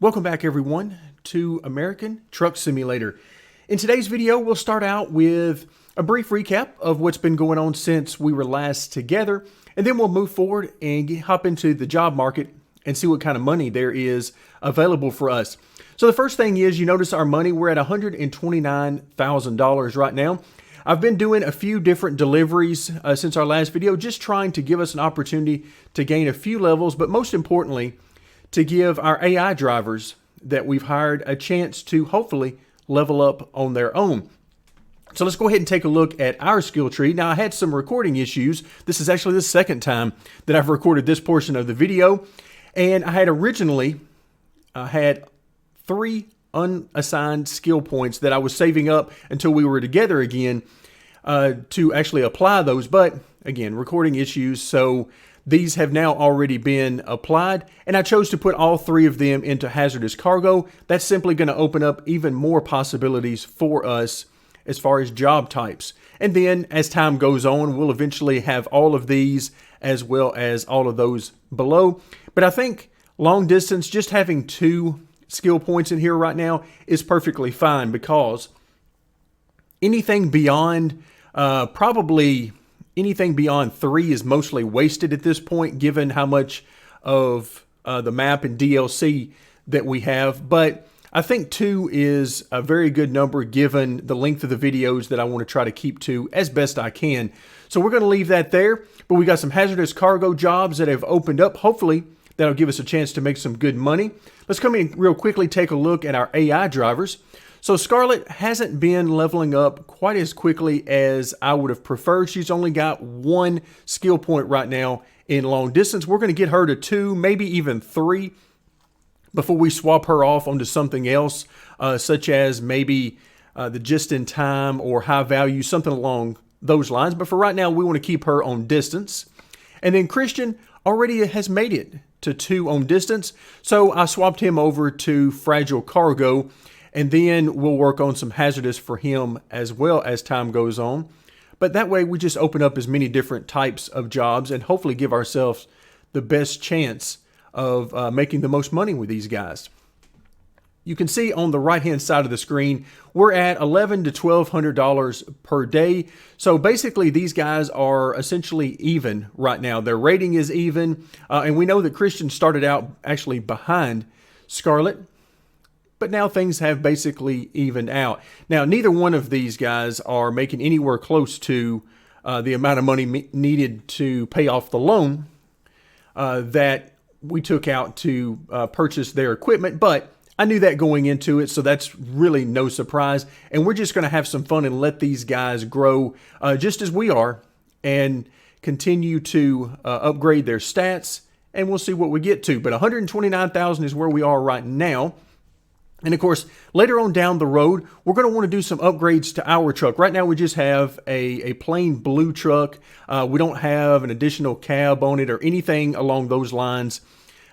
Welcome back everyone to American Truck Simulator. In today's video, we'll start out with a brief recap of what's been going on since we were last together, and then we'll move forward and hop into the job market and see what kind of money there is available for us. So the first thing is, you notice our money, we're at $129,000 right now. I've been doing a few different deliveries since our last video, just trying to give us an opportunity to gain a few levels, but most importantly, to give our AI drivers that we've hired a chance to hopefully level up on their own. So let's go ahead and take a look at our skill tree. Now, I had some recording issues. This is actually the second time that I've recorded this portion of the video. And I had originally had 3 unassigned skill points that I was saving up until we were together again to actually apply those. But again, recording issues. So these have now already been applied, and I chose to put all 3 of them into hazardous cargo. That's simply going to open up even more possibilities for us as far as job types. And then as time goes on, we'll eventually have all of these as well as all of those below. But I think long distance, just having 2 skill points in here right now is perfectly fine, because anything beyond probably anything beyond 3 is mostly wasted at this point, given how much of the map and DLC that we have. But I think 2 is a very good number given the length of the videos that I want to try to keep to as best I can. So we're going to leave that there, but we got some hazardous cargo jobs that have opened up. Hopefully that'll give us a chance to make some good money. Let's come in real quickly, take a look at our AI drivers. So Scarlett hasn't been leveling up quite as quickly as I would have preferred. She's only got 1 skill point right now in long distance. We're going to get her to 2, maybe even 3 before we swap her off onto something else, such as maybe the just-in-time or high value, something along those lines. But for right now, we want to keep her on distance. And then Christian already has made it to 2 on distance, so I swapped him over to fragile cargo. And then we'll work on some hazardous for him as well as time goes on. But that way we just open up as many different types of jobs and hopefully give ourselves the best chance of making the most money with these guys. You can see on the right-hand side of the screen, we're at $1,100 to $1,200 per day. So basically these guys are essentially even right now. Their rating is even. And we know that Christian started out actually behind Scarlett, but now things have basically evened out. Now, neither one of these guys are making anywhere close to the amount of money needed to pay off the loan that we took out to purchase their equipment, but I knew that going into it, so that's really no surprise. And we're just going to have some fun and let these guys grow just as we are and continue to upgrade their stats, and we'll see what we get to. But 129,000 is where we are right now. And of course, later on down the road, we're going to want to do some upgrades to our truck. Right now, we just have a plain blue truck. We don't have an additional cab on it or anything along those lines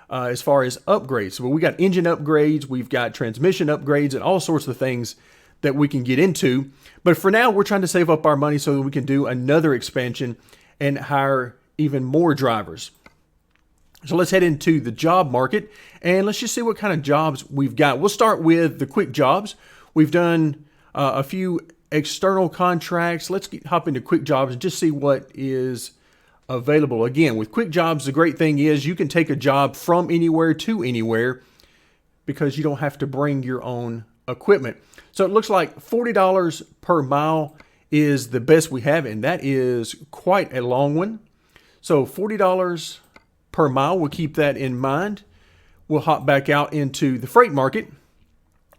as far as upgrades. So we got engine upgrades, we've got transmission upgrades, and all sorts of things that we can get into. But for now, we're trying to save up our money so that we can do another expansion and hire even more drivers. So let's head into the job market and let's just see what kind of jobs we've got. We'll start with the quick jobs. We've done a few external contracts. Let's hop into quick jobs and just see what is available. Again, with quick jobs, the great thing is you can take a job from anywhere to anywhere because you don't have to bring your own equipment. So it looks like $40 per mile is the best we have, and that is quite a long one. So $40 per mile, we'll keep that in mind. We'll hop back out into the freight market.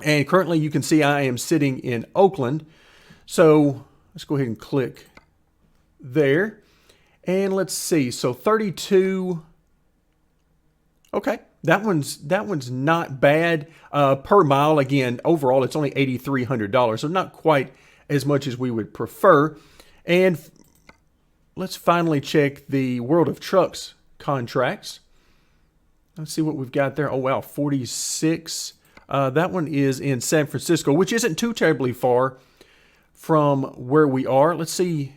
And currently you can see I am sitting in Oakland. So let's go ahead and click there. And let's see, so 32. Okay, that one's not bad per mile. Again, overall it's only $8,300, so not quite as much as we would prefer. And let's finally check the World of Trucks contracts. Let's see what we've got there. Oh wow, 46. That one is in San Francisco, which isn't too terribly far from where we are. Let's see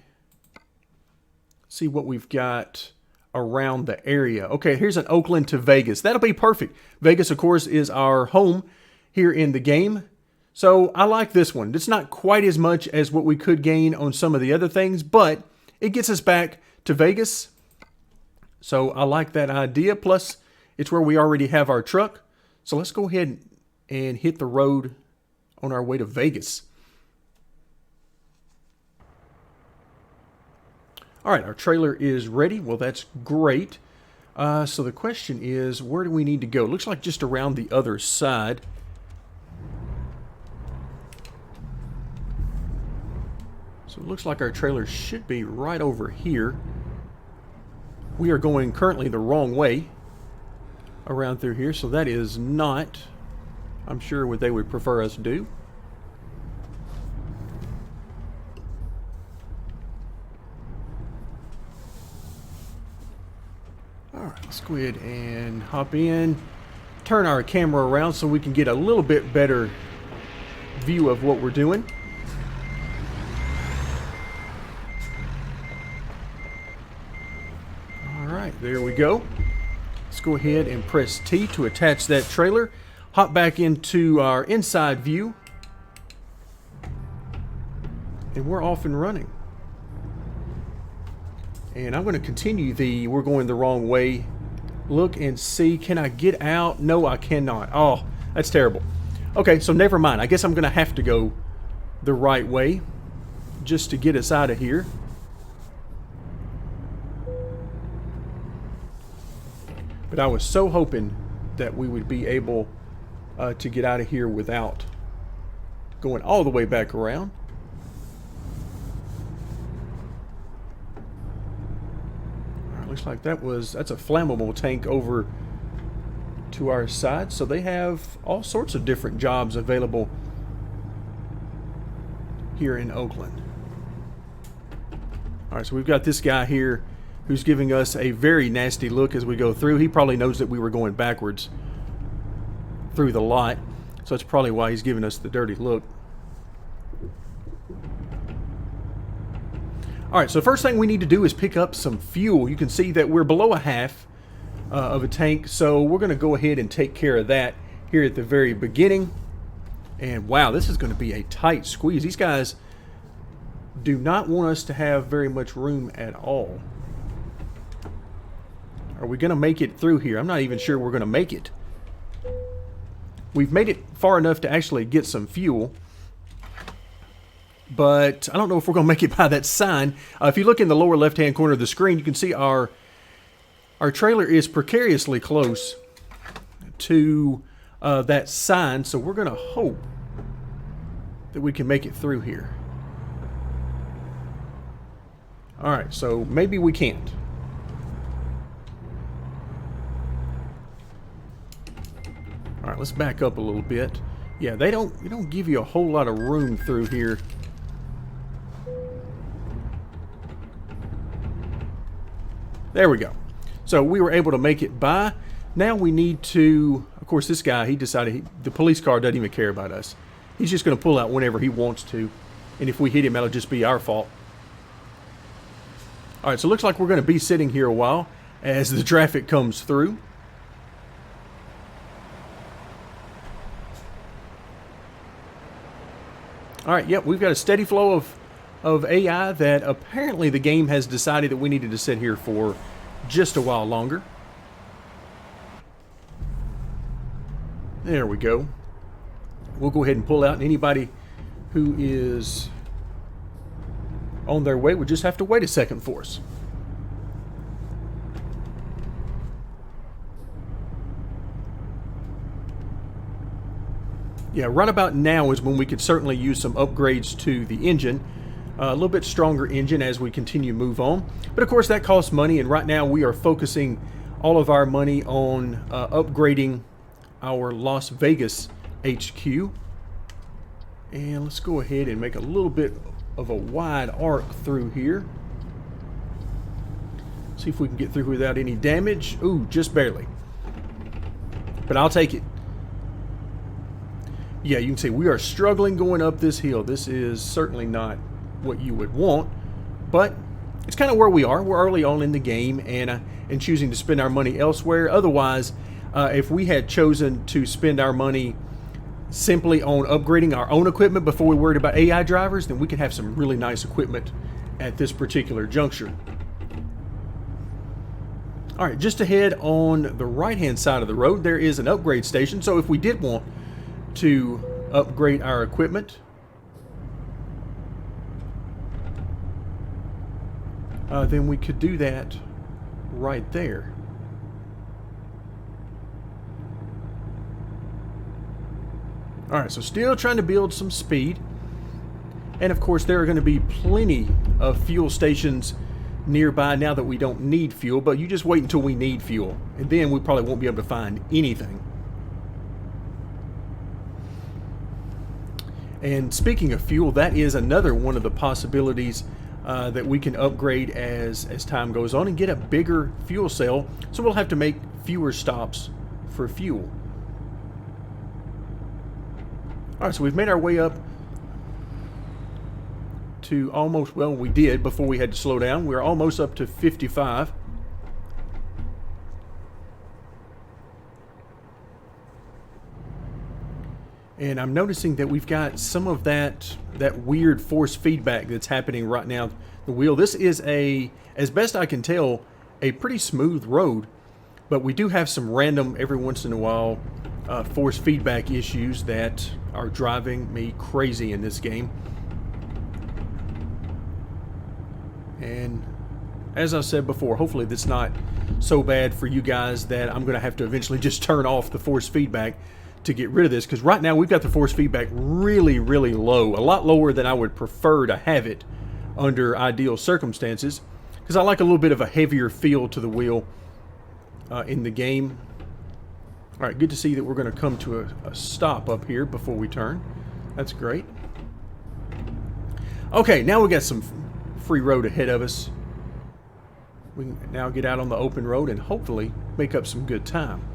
what we've got around the area. Okay, here's an Oakland to Vegas. That'll be perfect. Vegas, of course, is our home here in the game. So I like this one. It's not quite as much as what we could gain on some of the other things, but it gets us back to Vegas. So I like that idea. Plus, it's where we already have our truck. So let's go ahead and hit the road on our way to Vegas. All right, our trailer is ready. Well, that's great. So the question is, where do we need to go? Looks like just around the other side. So it looks like our trailer should be right over here. We are going currently the wrong way around through here, so that is not, I'm sure, what they would prefer us to do. Alright, let's go ahead and hop in, turn our camera around so we can get a little bit better view of what we're doing. Alright, there we go. Let's go ahead and press T to attach that trailer. Hop back into our inside view. And we're off and running. And I'm going to continue the we're going the wrong way. Look and see. Can I get out? No, I cannot. Oh, that's terrible. Okay, so never mind. I guess I'm going to have to go the right way just to get us out of here. But I was so hoping that we would be able to get out of here without going all the way back around. Looks like that's a flammable tank over to our side. So they have all sorts of different jobs available here in Oakland. All right, so we've got this guy here who's giving us a very nasty look as we go through. He probably knows that we were going backwards through the lot, so that's probably why he's giving us the dirty look. Alright, so the first thing we need to do is pick up some fuel. You can see that we're below a half of a tank, so we're going to go ahead and take care of that here at the very beginning. And wow, this is going to be a tight squeeze. These guys do not want us to have very much room at all. Are we going to make it through here? I'm not even sure we're going to make it. We've made it far enough to actually get some fuel, but I don't know if we're going to make it by that sign. If you look in the lower left-hand corner of the screen, you can see our trailer is precariously close to that sign, so we're going to hope that we can make it through here. All right, so maybe we can't. All right, let's back up a little bit. Yeah, they don't give you a whole lot of room through here. There we go. So we were able to make it by. Now we need to, of course, this guy, he decided the police car doesn't even care about us. He's just going to pull out whenever he wants to. And if we hit him, that'll just be our fault. All right, so it looks like we're going to be sitting here a while as the traffic comes through. All right, yep, we've got a steady flow of AI that apparently the game has decided that we needed to sit here for just a while longer. There we go. We'll go ahead and pull out, and anybody who is on their way would just have to wait a second for us. Yeah, right about now is when we could certainly use some upgrades to the engine. A little bit stronger engine as we continue to move on. But of course that costs money, and right now we are focusing all of our money on upgrading our Las Vegas HQ. And let's go ahead and make a little bit of a wide arc through here. See if we can get through without any damage. Ooh, just barely. But I'll take it. Yeah, you can see we are struggling going up this hill. This is certainly not what you would want, but it's kind of where we are. We're early on in the game and choosing to spend our money elsewhere. Otherwise, if we had chosen to spend our money simply on upgrading our own equipment before we worried about AI drivers, then we could have some really nice equipment at this particular juncture. All right, just ahead on the right-hand side of the road, there is an upgrade station. So if we did want to upgrade our equipment, then we could do that right there. All right, so still trying to build some speed. And of course, there are going to be plenty of fuel stations nearby now that we don't need fuel, but you just wait until we need fuel, and then we probably won't be able to find anything. And speaking of fuel, that is another one of the possibilities that we can upgrade as time goes on and get a bigger fuel cell, so we'll have to make fewer stops for fuel. All right, so we've made our way up to almost, well, we did before we had to slow down. We're almost up to 55. And I'm noticing that we've got some of that weird force feedback that's happening right now. The wheel, this is as best I can tell, a pretty smooth road, but we do have some random, every once in a while, force feedback issues that are driving me crazy in this game. And as I said before, hopefully that's not so bad for you guys that I'm going to have to eventually just turn off the force feedback to get rid of this, because right now we've got the force feedback really, really low, a lot lower than I would prefer to have it under ideal circumstances, because I like a little bit of a heavier feel to the wheel in the game. All right, good to see that we're going to come to a stop up here before we turn. That's great. Okay, now we got some free road ahead of us. We can now get out on the open road and hopefully make up some good time.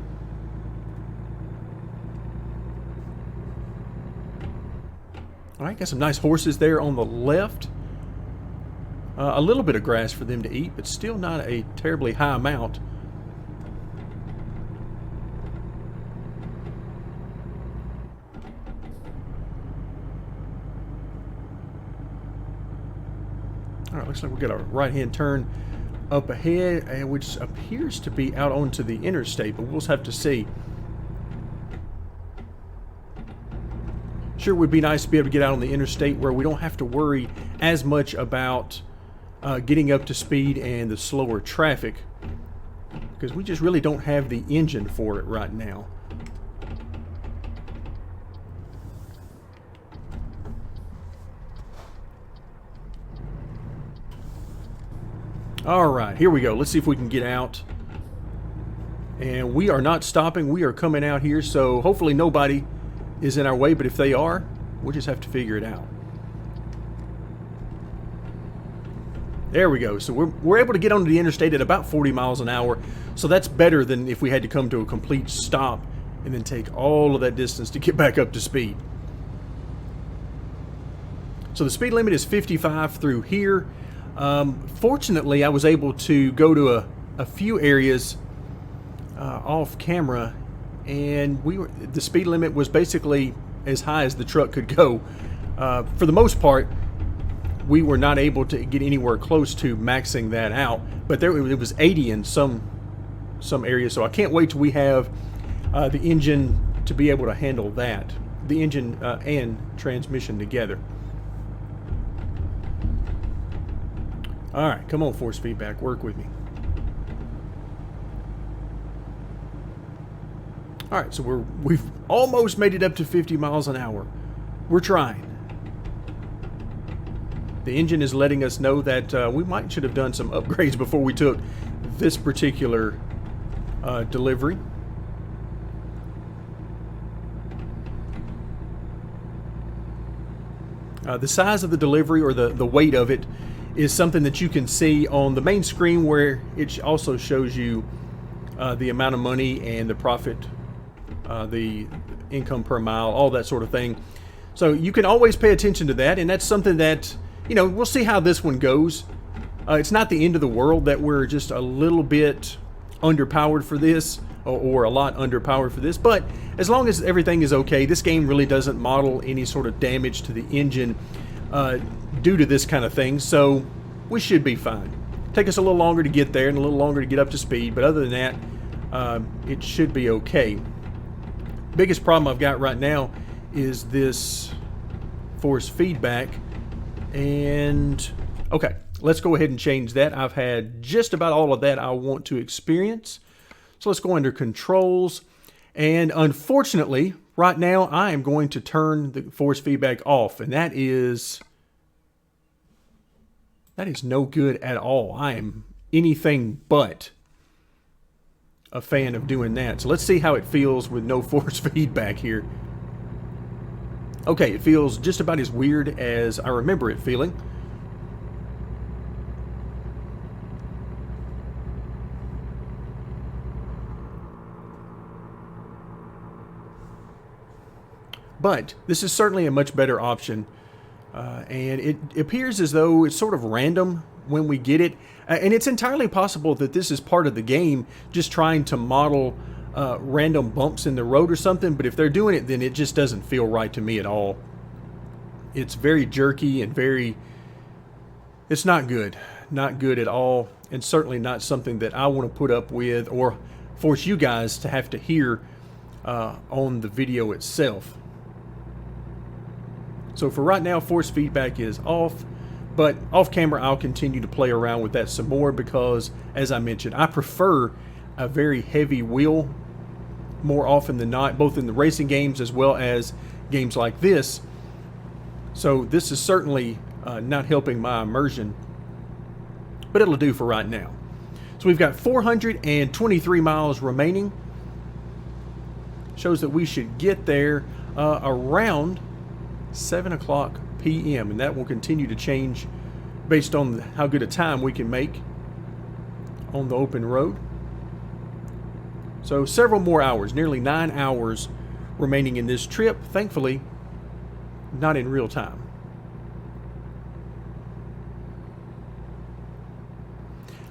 All right, got some nice horses there on the left. A little bit of grass for them to eat, but still not a terribly high amount. All right, looks like we got a right-hand turn up ahead, and which appears to be out onto the interstate, but we'll just have to see. Sure would be nice to be able to get out on the interstate where we don't have to worry as much about getting up to speed and the slower traffic, because we just really don't have the engine for it right now. All right, here we go. Let's see if we can get out. And we are not stopping. We are coming out here, so hopefully nobody is in our way, but if they are, we'll just have to figure it out. There we go. So we're able to get onto the interstate at about 40 miles an hour, so that's better than if we had to come to a complete stop and then take all of that distance to get back up to speed. So the speed limit is 55 through here. Fortunately, I was able to go to a few areas off camera, and the speed limit was basically as high as the truck could go. For the most part, we were not able to get anywhere close to maxing that out, but it was 80 in some areas. So I can't wait till we have the engine to be able to handle that, the engine and transmission together. All right, come on, force feedback, work with me. All right, so we've almost made it up to 50 miles an hour. We're trying. The engine is letting us know that we should have done some upgrades before we took this particular delivery. The size of the delivery, or the weight of it, is something that you can see on the main screen, where it also shows you the amount of money and the profit, the income per mile, all that sort of thing. So you can always pay attention to that, and that's something that, we'll see how this one goes. It's not the end of the world that we're just a little bit underpowered for this, or a lot underpowered for this, but as long as everything is okay, this game really doesn't model any sort of damage to the engine due to this kind of thing, so we should be fine. Take us a little longer to get there and a little longer to get up to speed, but other than that, it should be okay. Biggest problem I've got right now is this force feedback, and okay, let's go ahead and change that. I've had just about all of that I want to experience. So let's go under controls, and unfortunately right now I am going to turn the force feedback off, and that is no good at all. I am anything but a fan of doing that. So let's see how it feels with no force feedback here. Okay, it feels just about as weird as I remember it feeling. But this is certainly a much better option, and it appears as though it's sort of random when we get it, and it's entirely possible that this is part of the game, just trying to model random bumps in the road or something, but if they're doing it, then it just doesn't feel right to me at all. It's very jerky and it's not good. Not good at all, and certainly not something that I want to put up with or force you guys to have to hear on the video itself. So for right now, force feedback is off, but off camera I'll continue to play around with that some more because, as I mentioned, I prefer a very heavy wheel more often than not, both in the racing games as well as games like this. So this is certainly not helping my immersion, but it'll do for right now. So we've got 423 miles remaining. Shows that we should get there around 7 o'clock p.m. and that will continue to change based on how good a time we can make on the open road. So several more hours, nearly 9 hours remaining in this trip, thankfully not in real time.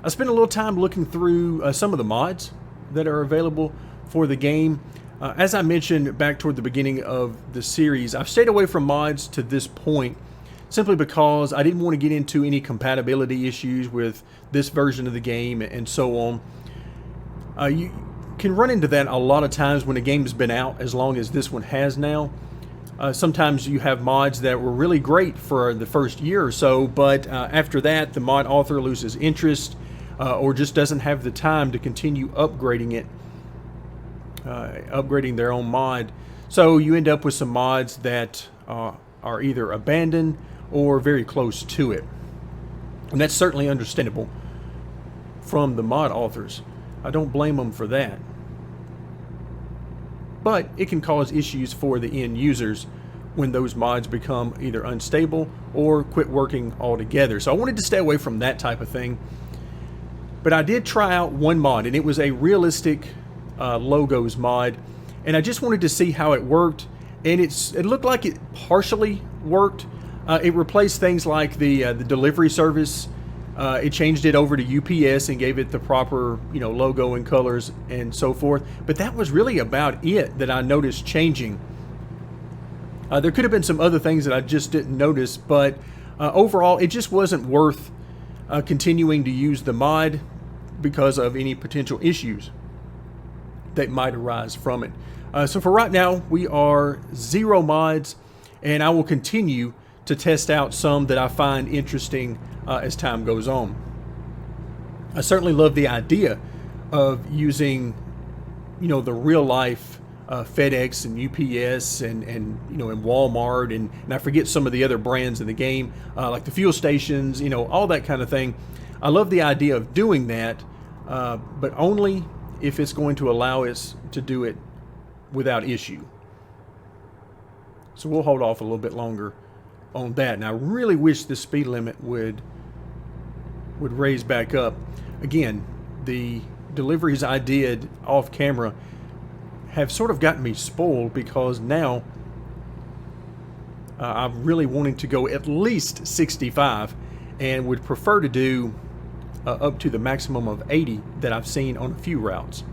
I spent a little time looking through some of the mods that are available for the game. As I mentioned back toward the beginning of the series, I've stayed away from mods to this point simply because I didn't want to get into any compatibility issues with this version of the game and so on. You can run into that a lot of times when a game has been out as long as this one has now. Sometimes you have mods that were really great for the first year or so, but after that the mod author loses interest or just doesn't have the time to continue upgrading it. Upgrading their own mod, so you end up with some mods that are either abandoned or very close to it, and that's certainly understandable from the mod authors. I don't blame them for that, but it can cause issues for the end users when those mods become either unstable or quit working altogether. So I wanted to stay away from that type of thing, but I did try out one mod, and it was a realistic logos mod, and I just wanted to see how it worked, and it looked like it partially worked. It replaced things like the delivery service. It changed it over to UPS and gave it the proper logo and colors and so forth, but that was really about it that I noticed changing. There could have been some other things that I just didn't notice, but overall it just wasn't worth continuing to use the mod because of any potential issues that might arise from it. So for right now, we are 0 mods, and I will continue to test out some that I find interesting as time goes on. I certainly love the idea of using, the real life FedEx and UPS and Walmart and I forget some of the other brands in the game, like the fuel stations, all that kind of thing. I love the idea of doing that, but only if it's going to allow us to do it without issue. So we'll hold off a little bit longer on that. And I really wish the speed limit would raise back up. Again, the deliveries I did off camera have sort of gotten me spoiled because now I'm really wanting to go at least 65 and would prefer to do up to the maximum of 80 that I've seen on a few routes.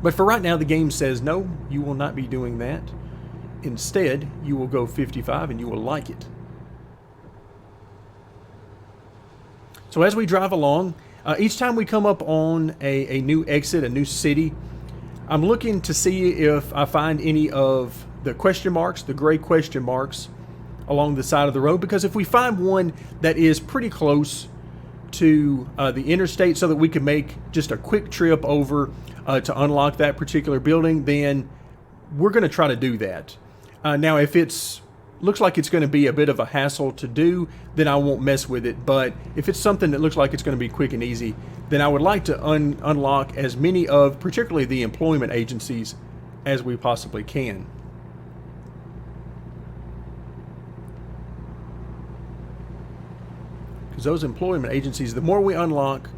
But for right now, the game says, no, you will not be doing that. Instead, you will go 55 and you will like it. So as we drive along, each time we come up on a new exit, a new city, I'm looking to see if I find any of the question marks, the gray question marks along the side of the road, because if we find one that is pretty close to the interstate so that we can make just a quick trip over to unlock that particular building, then we're going to try to do that. Now, if it's looks like it's going to be a bit of a hassle to do, then I won't mess with it. But if it's something that looks like it's going to be quick and easy, then I would like to unlock as many of, particularly the employment agencies, as we possibly can. Because those employment agencies, the more we unlock,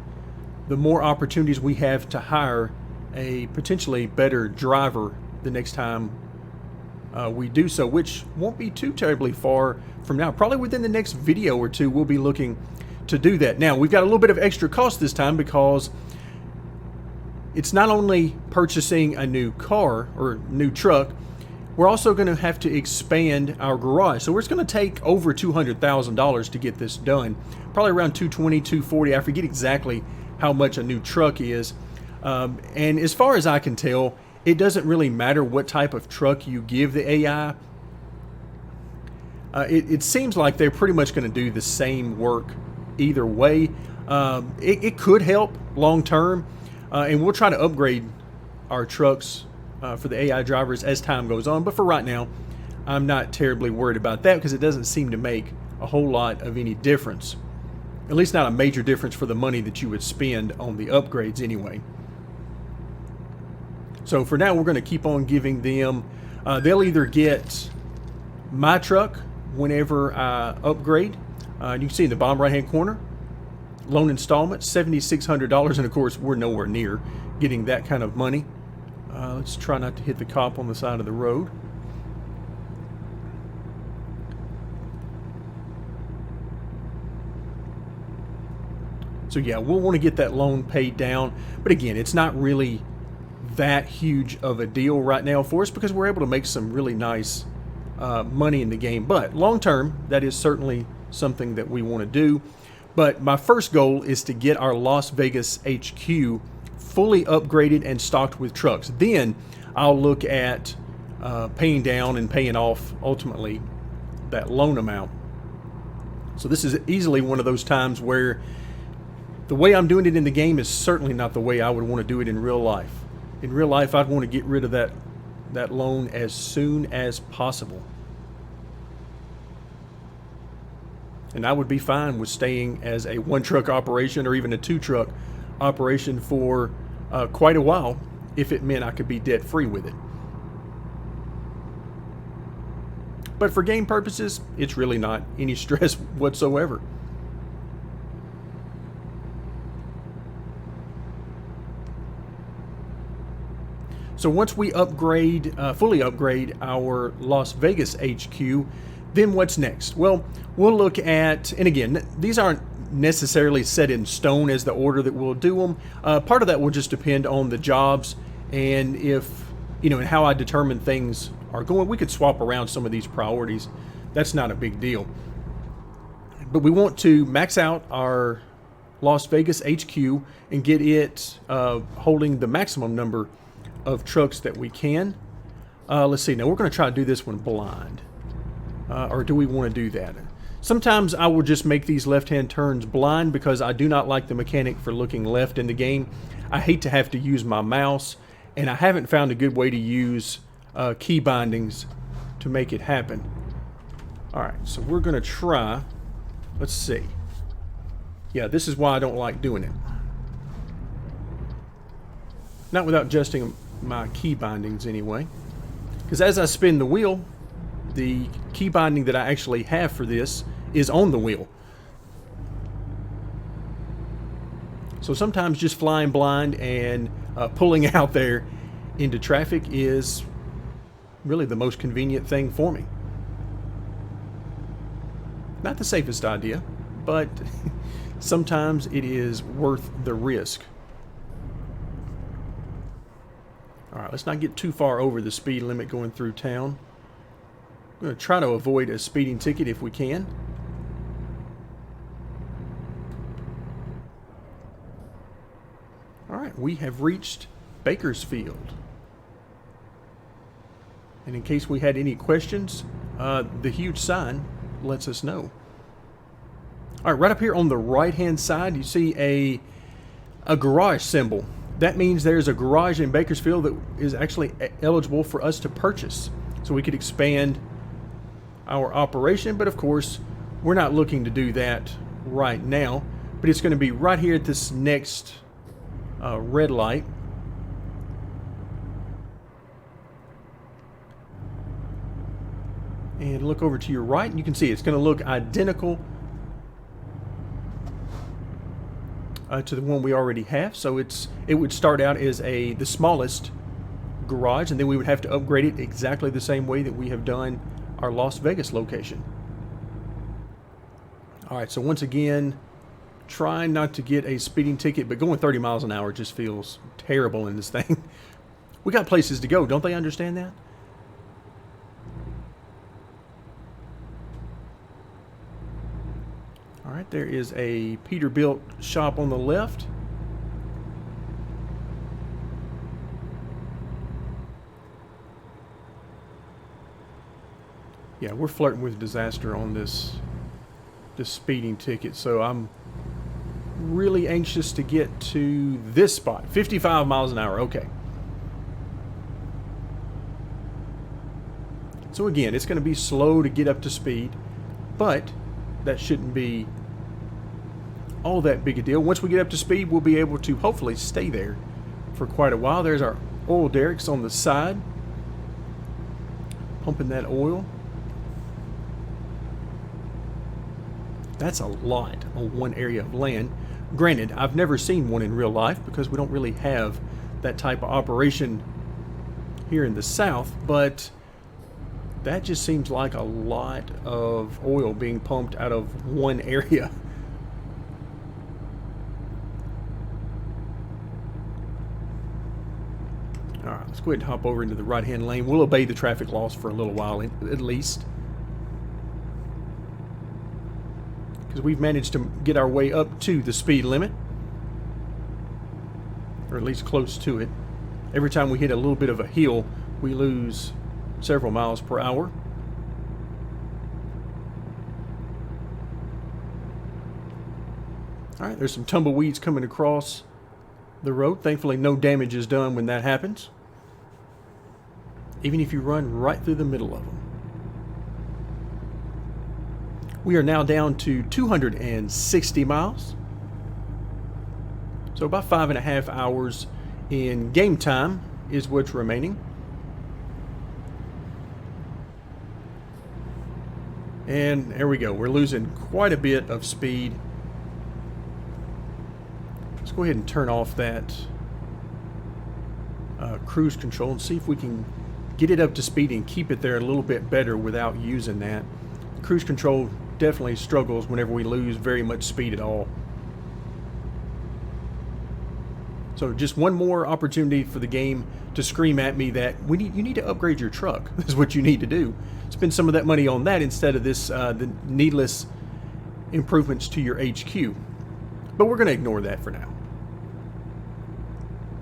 the more opportunities we have to hire a potentially better driver the next time we do so, which won't be too terribly far from now. Probably within the next video or two, we'll be looking to do that. Now, we've got a little bit of extra cost this time because it's not only purchasing a new car or new truck, we're also going to have to expand our garage. So it's going to take over $200,000 to get this done. Probably around $220,000, $240,000. I forget exactly how much a new truck is. And as far as I can tell, it doesn't really matter what type of truck you give the AI. It seems like they're pretty much going to do the same work either way. It could help long term, and we'll try to upgrade our trucks for the AI drivers as time goes on. But for right now, I'm not terribly worried about that because it doesn't seem to make a whole lot of any difference. At least not a major difference for the money that you would spend on the upgrades anyway. So for now, we're going to keep on giving them, they'll either get my truck whenever I upgrade. And you can see in the bottom right hand corner, loan installment, $7,600. And of course, we're nowhere near getting that kind of money. Let's try not to hit the cop on the side of the road. So yeah, we'll want to get that loan paid down. But again, it's not really that huge of a deal right now for us because we're able to make some really nice money in the game. But long term, that is certainly something that we want to do. But my first goal is to get our Las Vegas HQ fully upgraded and stocked with trucks. Then I'll look at paying down and paying off ultimately that loan amount. So this is easily one of those times where the way I'm doing it in the game is certainly not the way I would want to do it in real life. In real life, I'd want to get rid of that loan as soon as possible. And I would be fine with staying as a one-truck operation or even a two-truck operation for quite a while if it meant I could be debt-free with it. But for game purposes, it's really not any stress whatsoever. So once we upgrade, fully upgrade our Las Vegas HQ, then what's next? Well, we'll look at, and again, these aren't necessarily set in stone as the order that we'll do them. Part of that will just depend on the jobs and if, and how I determine things are going. We could swap around some of these priorities. That's not a big deal. But we want to max out our Las Vegas HQ and get it holding the maximum number of trucks that we can. Let's see. Now we're going to try to do this one blind. Or do we want to do that? Sometimes I will just make these left-hand turns blind because I do not like the mechanic for looking left in the game. I hate to have to use my mouse, and I haven't found a good way to use key bindings to make it happen. Alright, so we're going to try. Let's see. Yeah, this is why I don't like doing it. Not without adjusting my key bindings anyway. Because as I spin the wheel, the key binding that I actually have for this is on the wheel. So sometimes just flying blind and pulling out there into traffic is really the most convenient thing for me. Not the safest idea, but sometimes it is worth the risk. All right, let's not get too far over the speed limit going through town. I'm going to try to avoid a speeding ticket if we can. All right, we have reached Bakersfield. And in case we had any questions, the huge sign lets us know. All right, right up here on the right-hand side, you see a garage symbol. That means there's a garage in Bakersfield that is actually eligible for us to purchase. So we could expand our operation, but of course, we're not looking to do that right now. But it's going to be right here at this next red light. And look over to your right, and you can see it's going to look identical to the one we already have. So it would start out as the smallest garage, and then we would have to upgrade it exactly the same way that we have done our Las Vegas location. All right, so once again, trying not to get a speeding ticket, but going 30 miles an hour just feels terrible in this thing. We got places to go, don't they understand that? All right, there is a Peterbilt shop on the left. Yeah, we're flirting with disaster on this speeding ticket, so I'm really anxious to get to this spot. 55 miles an hour, okay. So again, it's going to be slow to get up to speed, but that shouldn't be all that big a deal. Once we get up to speed, we'll be able to hopefully stay there for quite a while. There's our oil derricks on the side, pumping that oil. That's a lot on one area of land. Granted, I've never seen one in real life because we don't really have that type of operation here in the South, but that just seems like a lot of oil being pumped out of one area. All right, let's go ahead and hop over into the right-hand lane. We'll obey the traffic laws for a little while at least, because we've managed to get our way up to the speed limit, or at least close to it. Every time we hit a little bit of a hill, we lose several miles per hour. All right, there's some tumbleweeds coming across the road. Thankfully, no damage is done when that happens, even if you run right through the middle of them. We are now down to 260 miles. So about 5.5 hours in game time is what's remaining. And there we go. We're losing quite a bit of speed. Let's go ahead and turn off that cruise control and see if we can get it up to speed and keep it there a little bit better without using that. Cruise control definitely struggles whenever we lose very much speed at all. So just one more opportunity for the game to scream at me that you need to upgrade your truck. This is what you need to do. Spend some of that money on that instead of this the needless improvements to your HQ. But we're going to ignore that for now.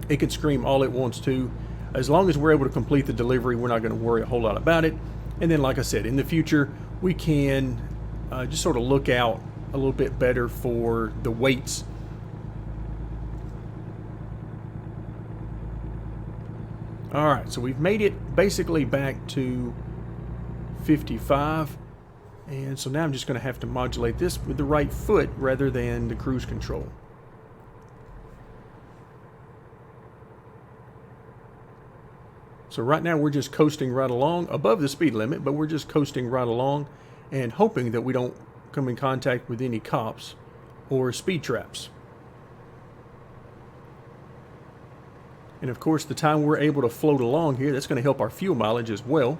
It can scream all it wants to. As long as we're able to complete the delivery, we're not going to worry a whole lot about it. And then, like I said, in the future, we can just sort of look out a little bit better for the weights. All right, so we've made it basically back to 55. And so now I'm just going to have to modulate this with the right foot rather than the cruise control. So right now we're just coasting right along above the speed limit, but we're just coasting right along and hoping that we don't come in contact with any cops or speed traps. And of course, the time we're able to float along here, that's going to help our fuel mileage as well.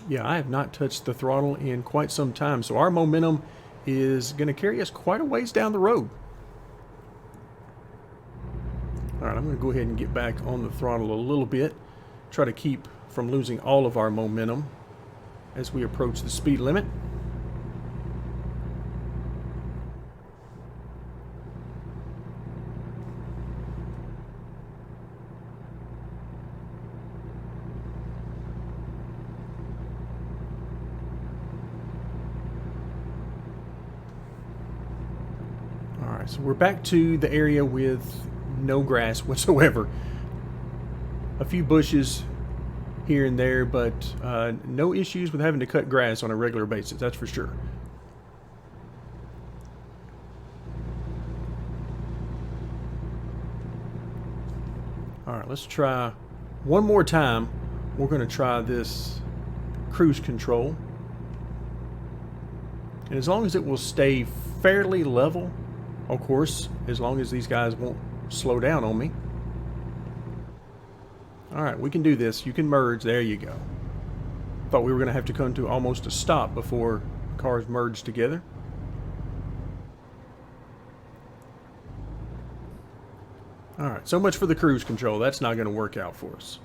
Yeah, I have not touched the throttle in quite some time, so our momentum is going to carry us quite a ways down the road. All right, I'm going to go ahead and get back on the throttle a little bit, try to keep from losing all of our momentum as we approach the speed limit. Alright, so we're back to the area with no grass whatsoever. A few bushes here and there, but no issues with having to cut grass on a regular basis, that's for sure. Alright, let's try one more time. We're going to try this cruise control. And as long as it will stay fairly level, of course, as long as these guys won't slow down on me. Alright, we can do this. You can merge. There you go. Thought we were going to have to come to almost a stop before cars merge together. Alright, so much for the cruise control. That's not going to work out for us.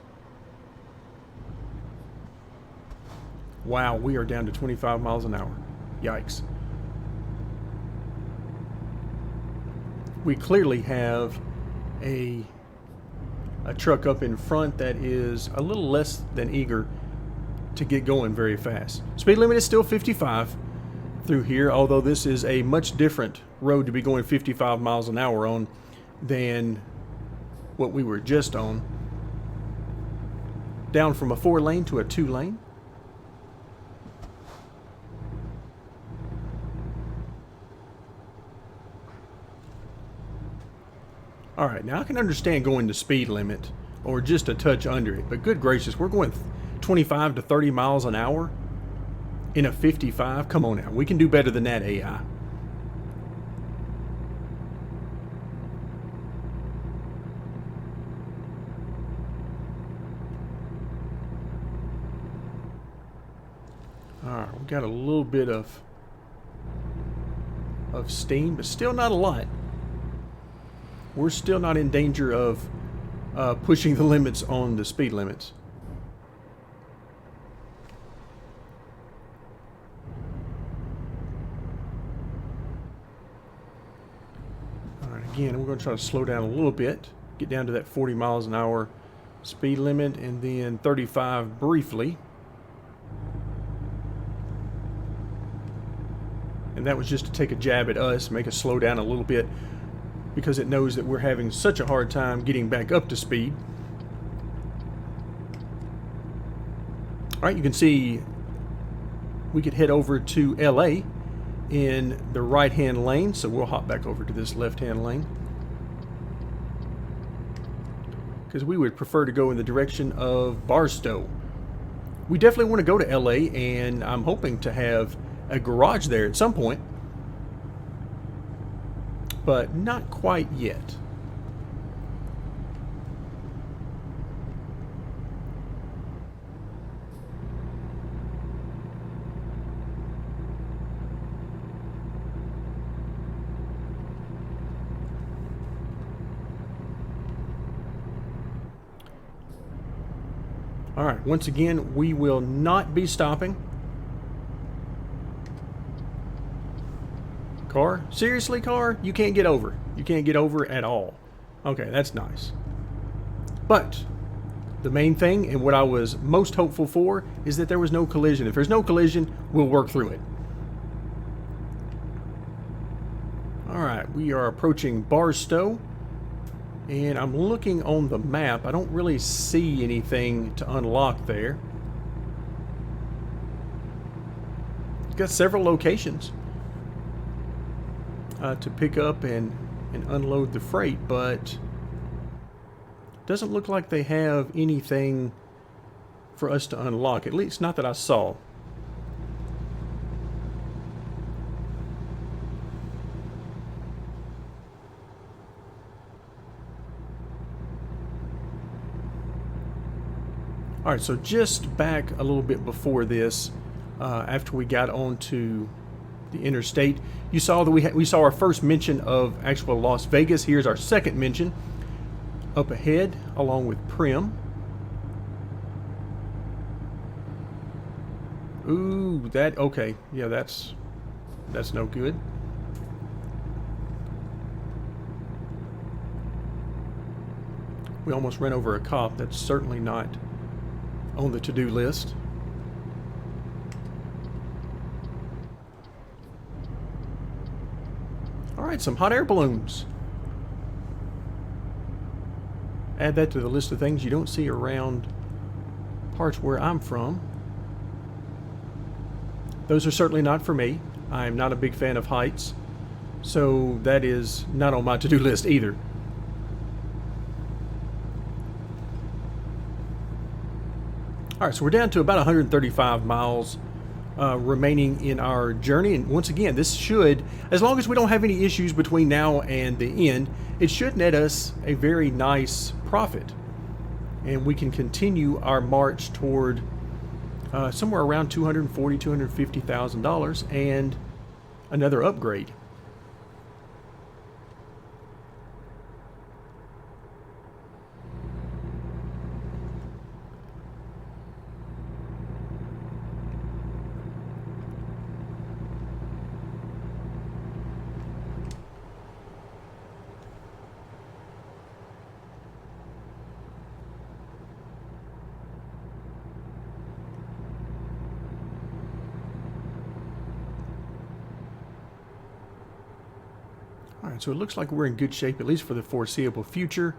Wow, we are down to 25 miles an hour. Yikes. We clearly have a truck up in front that is a little less than eager to get going very fast. Speed limit is still 55 through here, although this is a much different road to be going 55 miles an hour on than what we were just on. Down from a 4-lane to a 2-lane. Alright, now I can understand going the speed limit or just a touch under it, but good gracious, we're going 25 to 30 miles an hour in a 55? Come on now, we can do better than that, AI. Alright, we got a little bit of steam, but still not a lot. We're still not in danger of pushing the limits on the speed limits. Alright, again, we're going to try to slow down a little bit, get down to that 40 miles an hour speed limit, and then 35 briefly. And that was just to take a jab at us, make us slow down a little bit, because it knows that we're having such a hard time getting back up to speed. Alright, you can see we could head over to LA in the right-hand lane, so we'll hop back over to this left-hand lane, because we would prefer to go in the direction of Barstow. We definitely want to go to LA, and I'm hoping to have a garage there at some point, but not quite yet. All right, once again, we will not be stopping. Car? Seriously, car? You can't get over. You can't get over at all. Okay, that's nice. But the main thing, and what I was most hopeful for, is that there was no collision. If there's no collision, we'll work through it. Alright, we are approaching Barstow. And I'm looking on the map. I don't really see anything to unlock there. It's got several locations to pick up and unload the freight, but doesn't look like they have anything for us to unlock, at least not that I saw. All right, so just back a little bit before this, after we got onto the interstate, you saw that we saw our first mention of actual Las Vegas. Here's our second mention up ahead, along with Prim. Ooh, okay. Yeah, that's no good. We almost ran over a cop. That's certainly not on the to-do list. All right, some hot air balloons. Add that to the list of things you don't see around parts where I'm from. Those are certainly not for me. I'm not a big fan of heights, so that is not on my to-do list either. All right, so we're down to about 135 miles remaining in our journey. And once again, this should, as long as we don't have any issues between now and the end, it should net us a very nice profit. And we can continue our march toward somewhere around $240,000, $250,000 and another upgrade. All right, so it looks like we're in good shape, at least for the foreseeable future.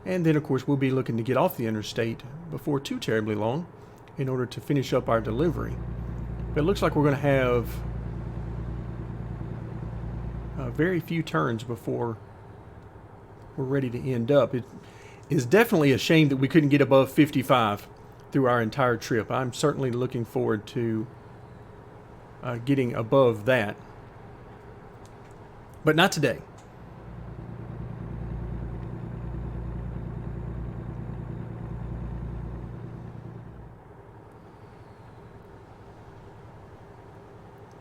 And then, of course, we'll be looking to get off the interstate before too terribly long in order to finish up our delivery. But it looks like we're going to have very few turns before we're ready to end up. It is definitely a shame that we couldn't get above 55 through our entire trip. I'm certainly looking forward to getting above that. But not today.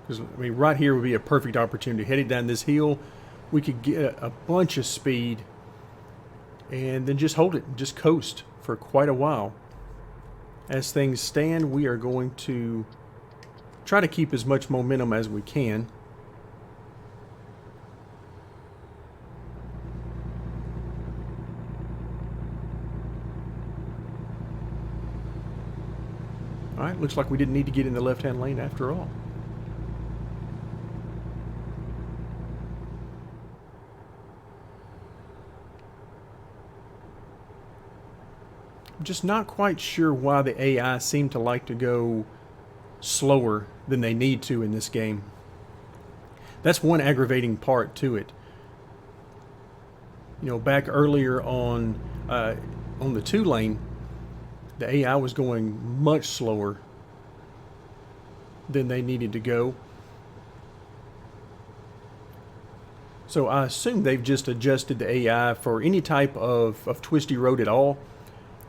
Because, I mean, right here would be a perfect opportunity. Headed down this hill, we could get a bunch of speed and then just hold it, just coast for quite a while. As things stand, we are going to try to keep as much momentum as we can. All right, looks like we didn't need to get in the left-hand lane after all. I'm just not quite sure why the AI seem to like to go slower than they need to in this game. That's one aggravating part to it. You know, back earlier on the 2-lane, the AI was going much slower than they needed to go. So I assume they've just adjusted the AI for any type of twisty road at all.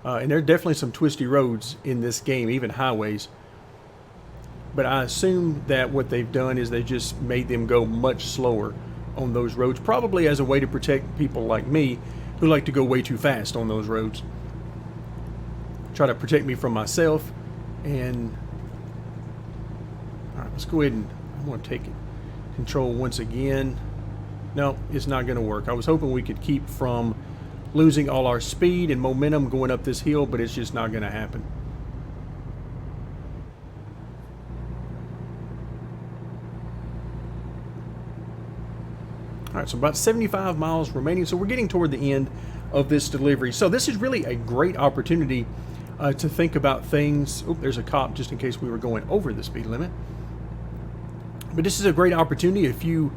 And there are definitely some twisty roads in this game, even highways. But I assume that what they've done is they just made them go much slower on those roads, probably as a way to protect people like me who like to go way too fast on those roads. Try to protect me from myself. And all right, let's go ahead and I'm going to take control once again. No, it's not going to work. I was hoping we could keep from losing all our speed and momentum going up this hill, but it's just not going to happen. All right, so about 75 miles remaining. So we're getting toward the end of this delivery. So this is really a great opportunity to think about things. Oh, there's a cop just in case we were going over the speed limit. But this is a great opportunity if you're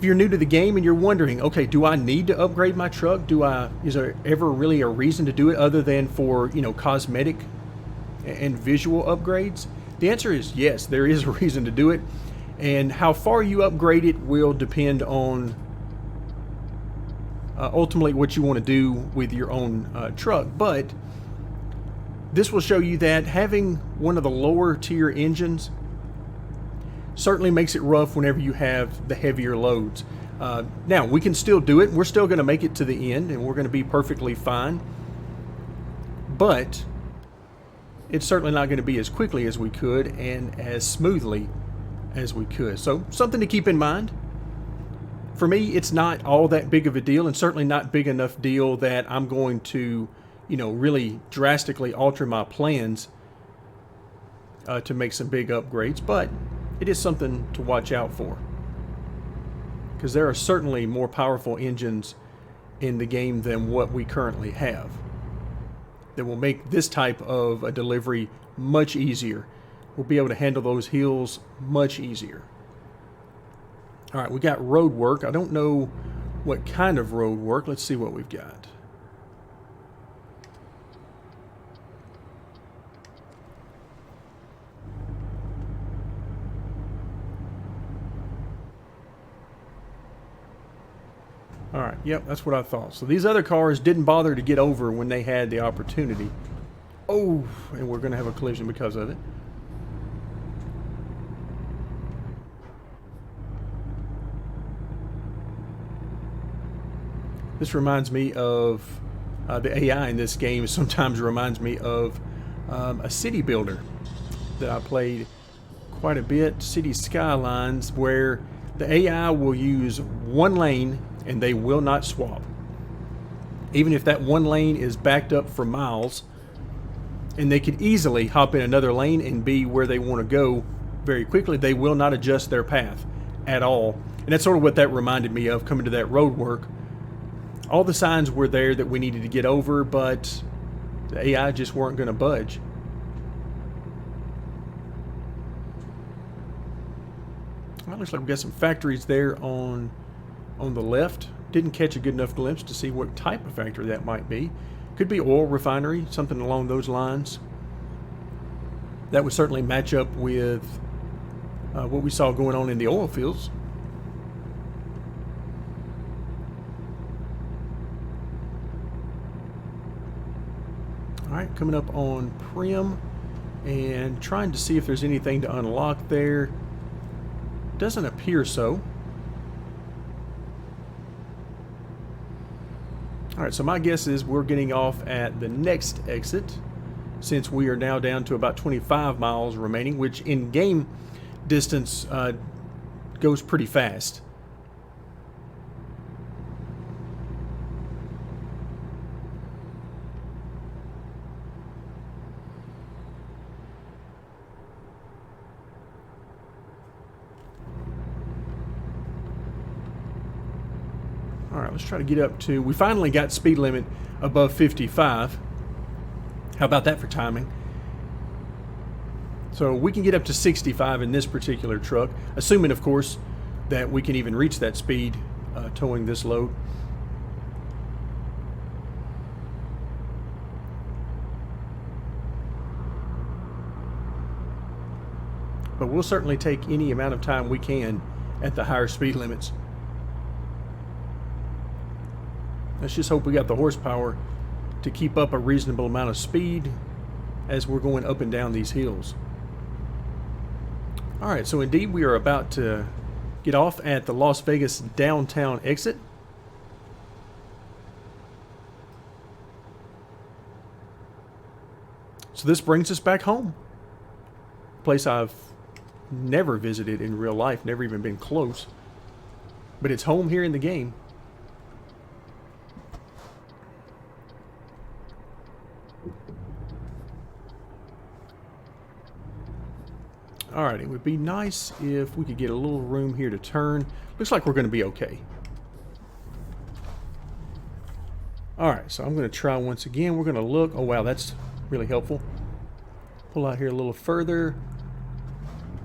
new to the game and you're wondering, okay, do I need to upgrade my truck? Is there ever really a reason to do it other than for, cosmetic and visual upgrades? The answer is yes, there is a reason to do it. And how far you upgrade it will depend on ultimately what you want to do with your own truck. But this will show you that having one of the lower tier engines certainly makes it rough whenever you have the heavier loads. Now, we can still do it. We're still going to make it to the end, and we're going to be perfectly fine. But it's certainly not going to be as quickly as we could and as smoothly as we could. So something to keep in mind. For me, it's not all that big of a deal, and certainly not big enough deal that I'm going to, really drastically alter my plans to make some big upgrades. But it is something to watch out for, because there are certainly more powerful engines in the game than what we currently have that will make this type of a delivery much easier. We'll be able to handle those hills much easier. All right, we got Roadwork. I don't know what kind of Roadwork. Let's see what we've got. All right, yep, that's what I thought. So these other cars didn't bother to get over when they had the opportunity. Oh, and we're going to have a collision because of it. This reminds me of the AI in this game. Sometimes reminds me of a city builder that I played quite a bit, City Skylines, where the AI will use one lane and they will not swap. Even if that one lane is backed up for miles, and they could easily hop in another lane and be where they want to go very quickly, they will not adjust their path at all. And that's sort of what that reminded me of coming to that Roadwork. All the signs were there that we needed to get over, but the AI just weren't going to budge. Well, looks like we've got some factories there on the left. Didn't catch a good enough glimpse to see what type of factory that might be. Could be oil refinery, something along those lines. That would certainly match up with what we saw going on in the oil fields. All right, coming up on Prim and trying to see if there's anything to unlock there. Doesn't appear so. All right, so my guess is we're getting off at the next exit, since we are now down to about 25 miles remaining, which in game distance goes pretty fast. All right, let's try to get up to, we finally got speed limit above 55. How about that for timing? So we can get up to 65 in this particular truck, assuming, of course, that we can even reach that speed towing this load. But we'll certainly take any amount of time we can at the higher speed limits. Let's just hope we got the horsepower to keep up a reasonable amount of speed as we're going up and down these hills. All right, so indeed we are about to get off at the Las Vegas downtown exit. So this brings us back home. A place I've never visited in real life, never even been close. But it's home here in the game. Alright, it would be nice if we could get a little room here to turn. Looks like we're going to be okay. Alright, so I'm going to try once again. We're going to look. Oh, wow, that's really helpful. Pull out here a little further.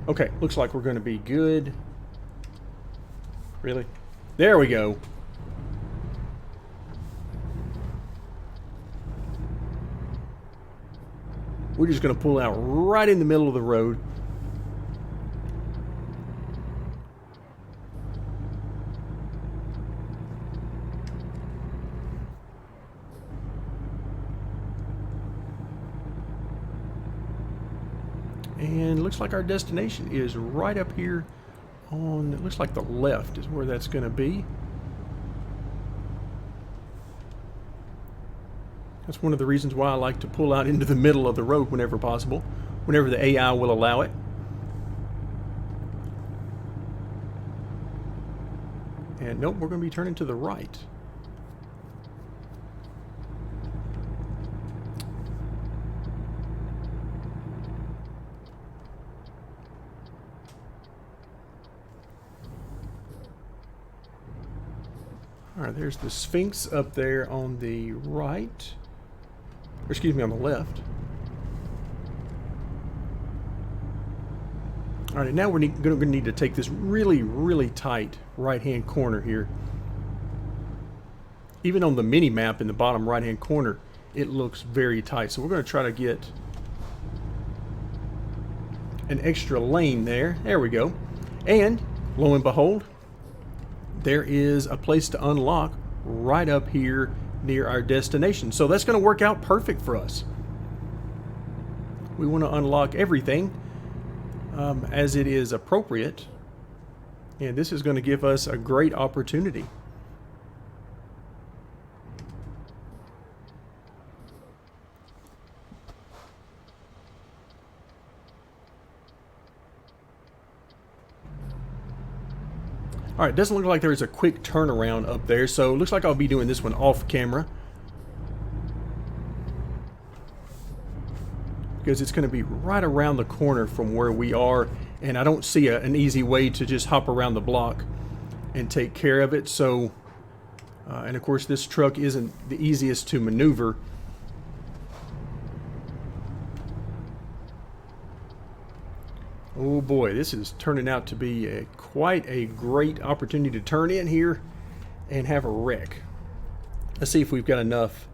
Okay, looks like we're going to be good. Really? There we go. We're just going to pull out right in the middle of the road. And it looks like our destination is right up here on, it looks like the left is where that's going to be. That's one of the reasons why I like to pull out into the middle of the road whenever possible, whenever the AI will allow it. And nope, we're going to be turning to the right. All right, there's the Sphinx up there on the right. Or excuse me, on the left. All right, now we're going to need to take this really, really tight right-hand corner here. Even on the mini map in the bottom right-hand corner, it looks very tight. So we're going to try to get an extra lane there. There we go. And lo and behold, there is a place to unlock right up here near our destination. So that's going to work out perfect for us. We want to unlock everything as it is appropriate. And this is going to give us a great opportunity. All right, it doesn't look like there's a quick turnaround up there, so it looks like I'll be doing this one off camera, because it's going to be right around the corner from where we are, and I don't see an easy way to just hop around the block and take care of it. So, and of course this truck isn't the easiest to maneuver. Oh boy, this is turning out to be quite a great opportunity to turn in here and have a wreck. Let's see if we've got enough.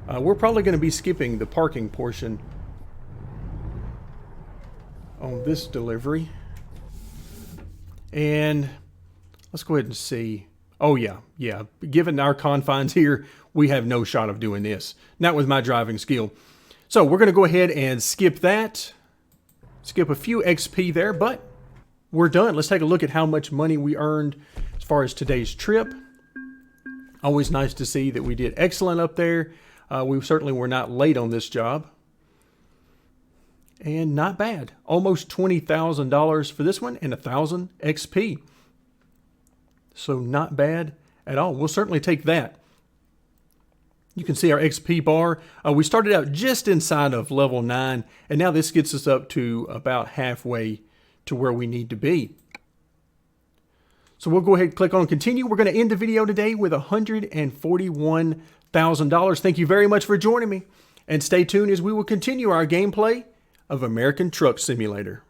We're probably going to be skipping the parking portion on this delivery. And let's go ahead and see. Oh yeah. Given our confines here, we have no shot of doing this. Not with my driving skill. So we're going to go ahead and skip that. Skip a few XP there, but we're done. Let's take a look at how much money we earned as far as today's trip. Always nice to see that we did excellent up there. We certainly were not late on this job. And not bad. Almost $20,000 for this one and 1,000 XP. So not bad at all. We'll certainly take that. You can see our XP bar. We started out just inside of level 9, and now this gets us up to about halfway to where we need to be. So we'll go ahead and click on continue. We're going to end the video today with $141,000. Thank you very much for joining me, and stay tuned as we will continue our gameplay of American Truck Simulator.